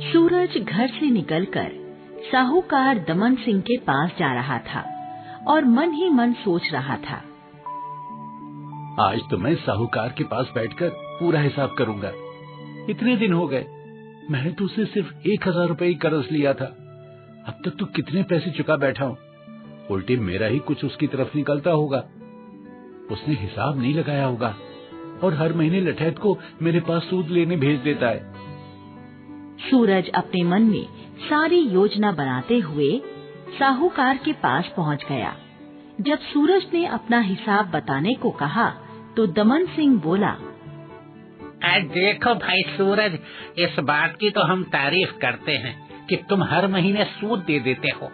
सूरज घर से निकलकर साहूकार दमन सिंह के पास जा रहा था और मन ही मन सोच रहा था, आज तो मैं साहूकार के पास बैठकर पूरा हिसाब करूंगा। इतने दिन हो गए, मैंने तो उससे सिर्फ 1000 रुपए ही कर्ज लिया था। अब तक तो कितने पैसे चुका बैठा हूँ। उल्टे मेरा ही कुछ उसकी तरफ निकलता होगा। उसने हिसाब नहीं लगाया होगा और हर महीने लठैत को मेरे पास सूद लेने भेज देता है। सूरज अपने मन में सारी योजना बनाते हुए साहूकार के पास पहुंच गया। जब सूरज ने अपना हिसाब बताने को कहा तो दमन सिंह बोला, देखो भाई सूरज, इस बात की तो हम तारीफ करते हैं कि तुम हर महीने सूद दे देते हो,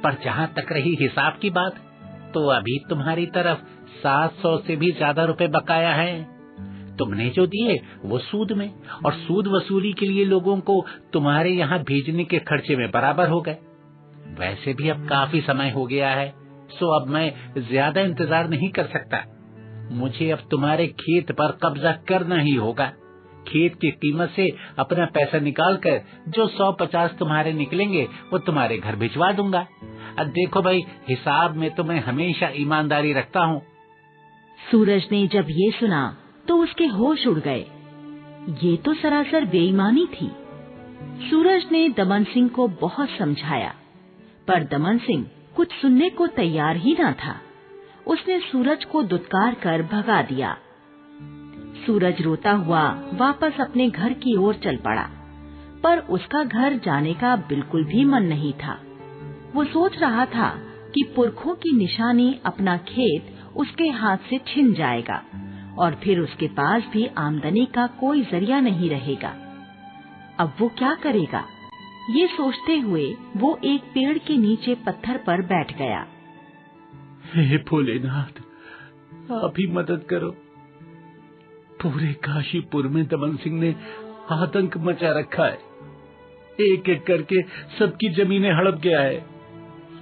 पर जहाँ तक रही हिसाब की बात, तो अभी तुम्हारी तरफ 700 से भी ज्यादा रुपए बकाया है। तुमने जो दिए वो सूद में, और सूद वसूली के लिए लोगों को तुम्हारे यहाँ भेजने के खर्चे में बराबर हो गए। वैसे भी अब काफी समय हो गया है, सो अब मैं ज्यादा इंतजार नहीं कर सकता। मुझे अब तुम्हारे खेत पर कब्जा करना ही होगा। खेत की कीमत से अपना पैसा निकाल कर जो 150 तुम्हारे निकलेंगे वो तुम्हारे घर भिजवा दूंगा। अब देखो भाई, हिसाब में तो मैं हमेशा ईमानदारी रखता हूँ। सूरज ने जब ये सुना तो उसके होश उड़ गए। ये तो सरासर बेईमानी थी। सूरज ने दमन सिंह को बहुत समझाया, पर दमन सिंह कुछ सुनने को तैयार ही न था। उसने सूरज को दुत्कार कर भगा दिया। सूरज रोता हुआ वापस अपने घर की ओर चल पड़ा, पर उसका घर जाने का बिल्कुल भी मन नहीं था। वो सोच रहा था कि पुरखों की निशानी अपना खेत उसके हाथ से छिन जाएगा और फिर उसके पास भी आमदनी का कोई जरिया नहीं रहेगा। अब वो क्या करेगा? ये सोचते हुए वो एक पेड़ के नीचे पत्थर पर बैठ गया। हे भोलेनाथ, आप ही मदद करो। पूरे काशीपुर में दमन सिंह ने आतंक मचा रखा है। एक एक करके सबकी जमीनें हड़प गया है।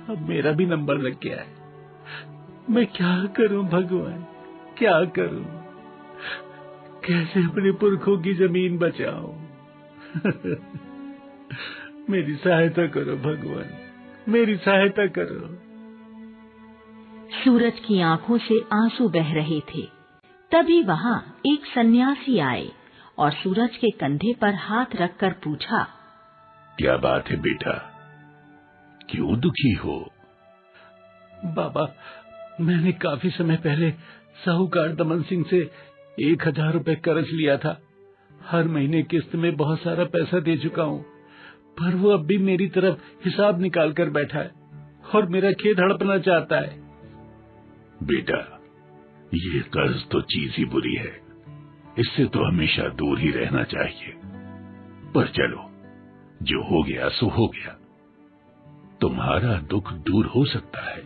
अब मेरा भी नंबर लग गया है। मैं क्या करूं भगवान, क्या करूं? कैसे अपने पुरखों की जमीन बचाऊं? मेरी सहायता करो भगवान, मेरी सहायता करो। सूरज की आंखों से आंसू बह रहे थे। तभी वहां एक सन्यासी आए और सूरज के कंधे पर हाथ रखकर पूछा, क्या बात है बेटा, क्यों दुखी हो? बाबा, मैंने काफी समय पहले साहूकार दमन सिंह से 1000 रुपए कर्ज लिया था। हर महीने किस्त में बहुत सारा पैसा दे चुका हूँ, पर वो अब भी मेरी तरफ हिसाब निकाल कर बैठा है और मेरा खेत हड़पना चाहता है। बेटा, ये कर्ज तो चीज ही बुरी है, इससे तो हमेशा दूर ही रहना चाहिए। पर चलो, जो हो गया सो हो गया। तुम्हारा दुख दूर हो सकता है।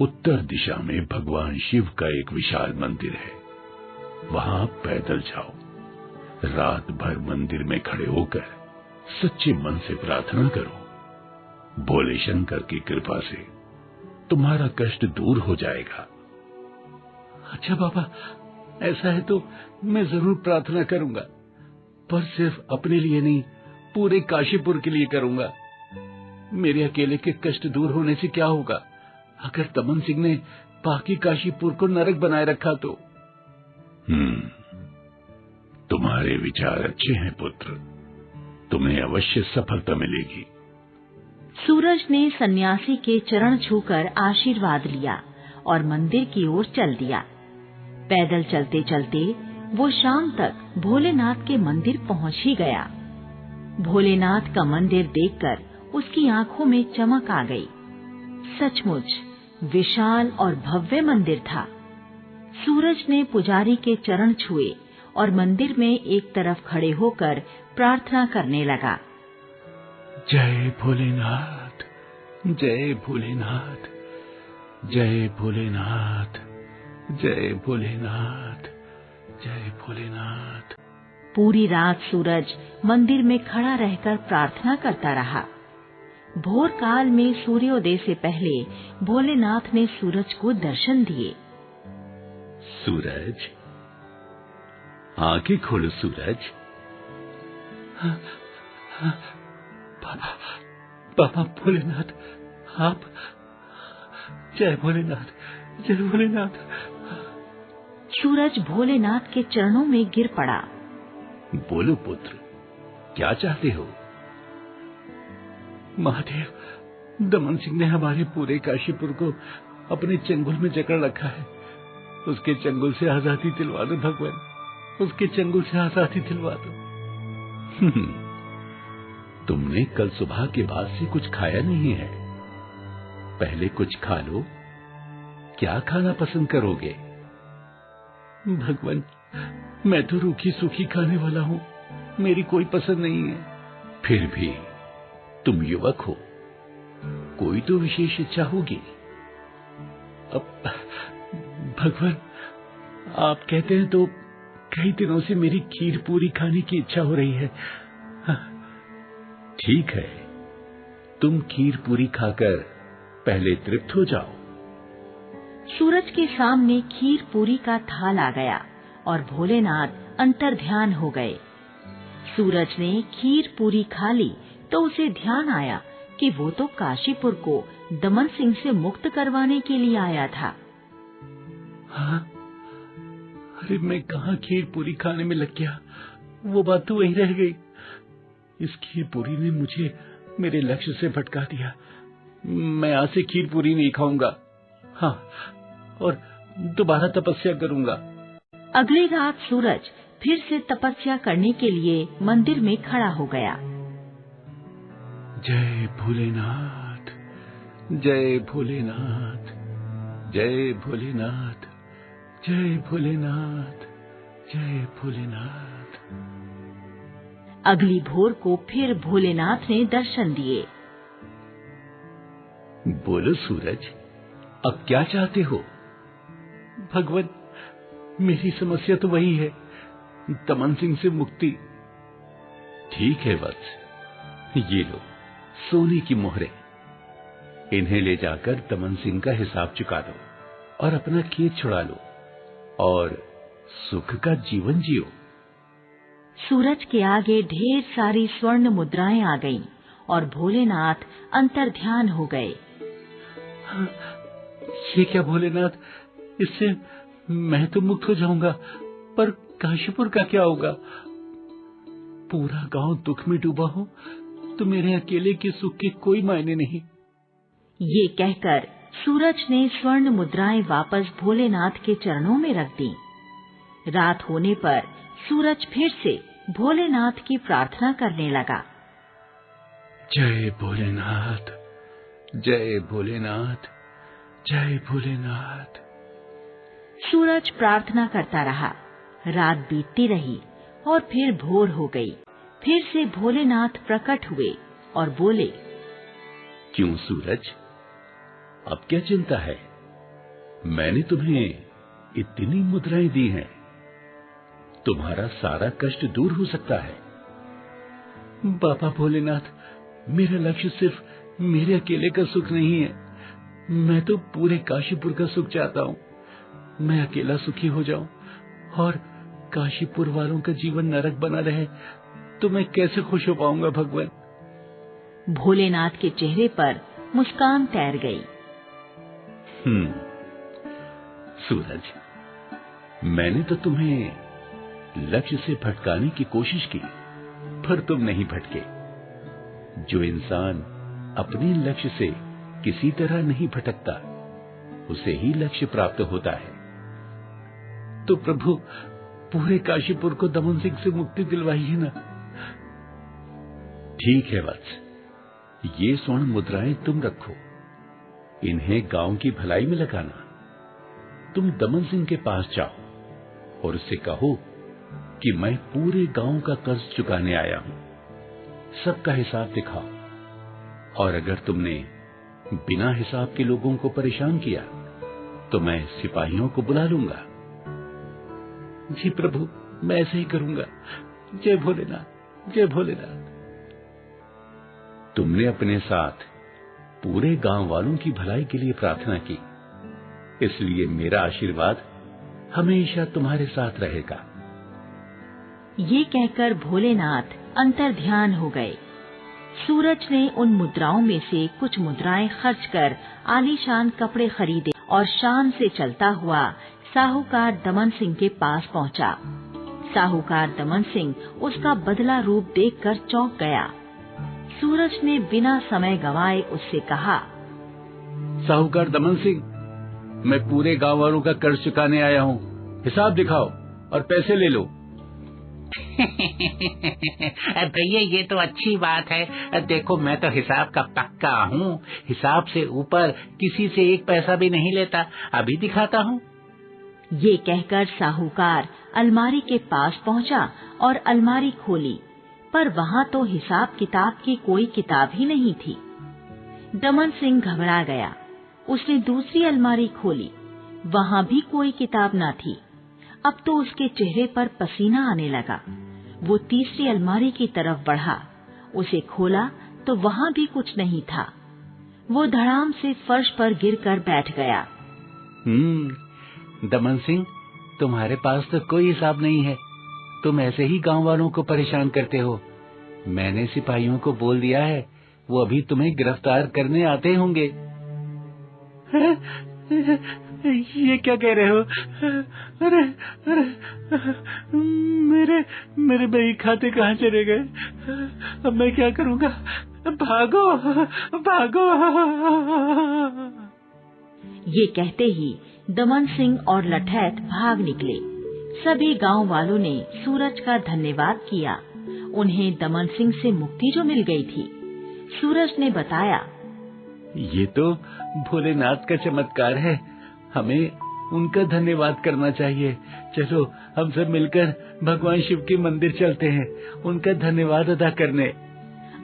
उत्तर दिशा में भगवान शिव का एक विशाल मंदिर है, वहां पैदल जाओ। रात भर मंदिर में खड़े होकर सच्चे मन से प्रार्थना करो। भोले शंकर की कृपा से तुम्हारा कष्ट दूर हो जाएगा। अच्छा बाबा, ऐसा है तो मैं जरूर प्रार्थना करूंगा, पर सिर्फ अपने लिए नहीं, पूरे काशीपुर के लिए करूंगा। मेरे अकेले के कष्ट दूर होने से क्या होगा अगर दमन सिंह ने बाकी काशीपुर को नरक बनाए रखा तो? तुम्हारे विचार अच्छे हैं पुत्र, तुम्हें अवश्य सफलता मिलेगी। सूरज ने सन्यासी के चरण छूकर आशीर्वाद लिया और मंदिर की ओर चल दिया। पैदल चलते चलते वो शाम तक भोलेनाथ के मंदिर पहुंच ही गया। भोलेनाथ का मंदिर देखकर उसकी आंखों में चमक आ गई। सचमुच विशाल और भव्य मंदिर था। सूरज ने पुजारी के चरण छुए और मंदिर में एक तरफ खड़े होकर प्रार्थना करने लगा। जय भोलेनाथ, जय भोलेनाथ, जय भोलेनाथ, जय भोलेनाथ, जय भोलेनाथ। पूरी रात सूरज मंदिर में खड़ा रहकर प्रार्थना करता रहा। भोर काल में सूर्योदय से पहले भोलेनाथ ने सूरज को दर्शन दिए। सूरज, आंखें खोलो सूरज। बाबा, बाबा भोलेनाथ, आप। जय भोलेनाथ, जय भोलेनाथ। सूरज भोलेनाथ के चरणों में गिर पड़ा। बोलो पुत्र, क्या चाहते हो? महादेव, दमन सिंह ने हमारे पूरे काशीपुर को अपने चंगुल में जकड़ रखा है। उसके चंगुल से आजादी दिलवा दो भगवान, उसके चंगुल से आजादी दिलवा दो। तुमने कल सुबह के बाद से कुछ खाया नहीं है, पहले कुछ खा लो। क्या खाना पसंद करोगे? भगवान, मैं तो रूखी सूखी खाने वाला हूँ, मेरी कोई पसंद नहीं है। फिर भी तुम युवक हो, कोई तो विशेष इच्छा होगी। अब भगवान, आप कहते हैं तो कई दिनों से मेरी खीर पूरी खाने की इच्छा हो रही है। ठीक है, तुम खीर पूरी खाकर पहले तृप्त हो जाओ। सूरज के सामने खीर पूरी का थाल आ गया और भोलेनाथ अंतर्ध्यान हो गए। सूरज ने खीर पूरी खा ली तो उसे ध्यान आया कि वो तो काशीपुर को दमन सिंह से मुक्त करवाने के लिए आया था। हाँ, अरे मैं कहाँ खीर पूरी खाने में लग गया, वो बात तो वहीं रह गई। इस खीर पूरी ने मुझे मेरे लक्ष्य से भटका दिया। मैं आज से खीर पूरी नहीं खाऊंगा। हाँ, और दोबारा तपस्या करूंगा। अगली रात सूरज फिर से तपस्या करने के लिए मंदिर में खड़ा हो गया। जय भोलेनाथ, जय भोलेनाथ, जय भोलेनाथ, जय भोलेनाथ, जय भोलेनाथ। अगली भोर को फिर भोलेनाथ ने दर्शन दिए। बोलो सूरज, अब क्या चाहते हो? भगवान, मेरी समस्या तो वही है, दमन सिंह से मुक्ति। ठीक है वत्स, ये लो सोने की मोहरें, इन्हें ले जाकर दमन सिंह का हिसाब चुका दो और अपना खेत छुड़ा लो और सुख का जीवन जियो। सूरज के आगे ढेर सारी स्वर्ण मुद्राएं आ गईं और भोलेनाथ अंतर्ध्यान हो गए। ये क्या भोलेनाथ, इससे मैं तो मुक्त हो जाऊंगा, पर काशीपुर का क्या होगा? पूरा गांव दुख में डूबा हो तो मेरे अकेले के सुख के कोई मायने नहीं। ये कहकर सूरज ने स्वर्ण मुद्राएं वापस भोलेनाथ के चरणों में रख दी। रात होने पर सूरज फिर से भोलेनाथ की प्रार्थना करने लगा। जय भोलेनाथ, जय भोलेनाथ, जय भोलेनाथ। सूरज प्रार्थना करता रहा। रात बीतती रही और फिर भोर हो गई। फिर से भोलेनाथ प्रकट हुए और बोले, क्यों सूरज, अब क्या चिंता है? मैंने तुम्हें इतनी मुद्राएं दी हैं, तुम्हारा सारा कष्ट दूर हो सकता है। बाबा भोलेनाथ, मेरा लक्ष्य सिर्फ मेरे अकेले का सुख नहीं है, मैं तो पूरे काशीपुर का सुख चाहता हूँ। मैं अकेला सुखी हो जाऊं और काशीपुर वालों का जीवन नरक बना रहे तो मैं कैसे खुश हो पाऊंगा भगवान? भोलेनाथ के चेहरे पर मुस्कान तैर गई। सूरज, मैंने तो तुम्हें लक्ष्य से भटकाने की कोशिश की, पर तुम नहीं भटके। जो इंसान अपने लक्ष्य से किसी तरह नहीं भटकता, उसे ही लक्ष्य प्राप्त होता है। तो प्रभु, पूरे काशीपुर को दमन सिंह से मुक्ति दिलवाइए ना। ठीक है वत्स, ये स्वर्ण मुद्राएं तुम रखो, इन्हें गांव की भलाई में लगाना। तुम दमन सिंह के पास जाओ और उससे कहो कि मैं पूरे गांव का कर्ज चुकाने आया हूं, सबका हिसाब दिखाओ। और अगर तुमने बिना हिसाब के लोगों को परेशान किया तो मैं सिपाहियों को बुला लूंगा। जी प्रभु, मैं ऐसे ही करूंगा। जय भोलेनाथ, जय भोलेनाथ। तुमने अपने साथ पूरे गांव वालों की भलाई के लिए प्रार्थना की, इसलिए मेरा आशीर्वाद हमेशा तुम्हारे साथ रहेगा। ये कहकर भोलेनाथ अंतर्ध्यान हो गए सूरज ने उन मुद्राओं में से कुछ मुद्राएं खर्च कर आलीशान कपड़े खरीदे और शान से चलता हुआ साहूकार दमन सिंह के पास पहुंचा। साहूकार दमन सिंह उसका बदला रूप देखकर चौंक गया। सूरज ने बिना समय गंवाए उससे कहा, साहूकार दमन सिंह, मैं पूरे गांव वालों का कर्ज चुकाने आया हूँ। हिसाब दिखाओ और पैसे ले लो। भैया ये तो अच्छी बात है। देखो मैं तो हिसाब का पक्का हूँ, हिसाब से ऊपर किसी से एक पैसा भी नहीं लेता। अभी दिखाता हूँ। ये कहकर साहूकार अलमारी के पास पहुँचा और अलमारी खोली, पर वहाँ तो हिसाब किताब की कोई किताब ही नहीं थी। दमन सिंह घबरा गया। उसने दूसरी अलमारी खोली, वहाँ भी कोई किताब न थी। अब तो उसके चेहरे पर पसीना आने लगा। वो तीसरी अलमारी की तरफ बढ़ा, उसे खोला तो वहाँ भी कुछ नहीं था। वो धड़ाम से फर्श पर गिरकर बैठ गया। दमन सिंह, तुम्हारे पास तो कोई हिसाब नहीं है। तुम ऐसे ही गांव वालों को परेशान करते हो। मैंने सिपाहियों को बोल दिया है, वो अभी तुम्हें गिरफ्तार करने आते होंगे। ये क्या कह रहे हो? अरे अरे, मेरे बही खाते कहाँ चले गए? अब मैं क्या करूँगा? भागो भागो। ये कहते ही दमन सिंह और लठैत भाग निकले। सभी गांव वालों ने सूरज का धन्यवाद किया। उन्हें दमन सिंह से मुक्ति जो मिल गई थी। सूरज ने बताया, ये तो भोलेनाथ का चमत्कार है। हमें उनका धन्यवाद करना चाहिए। चलो हम सब मिलकर भगवान शिव के मंदिर चलते हैं, उनका धन्यवाद अदा करने।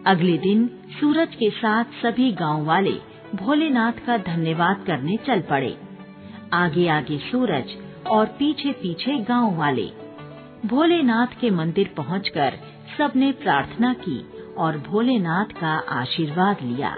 अगले दिन सूरज के साथ सभी गांव वाले भोलेनाथ का धन्यवाद करने चल पड़े। आगे आगे सूरज और पीछे पीछे गांव वाले। भोलेनाथ के मंदिर पहुंचकर सबने प्रार्थना की और भोलेनाथ का आशीर्वाद लिया।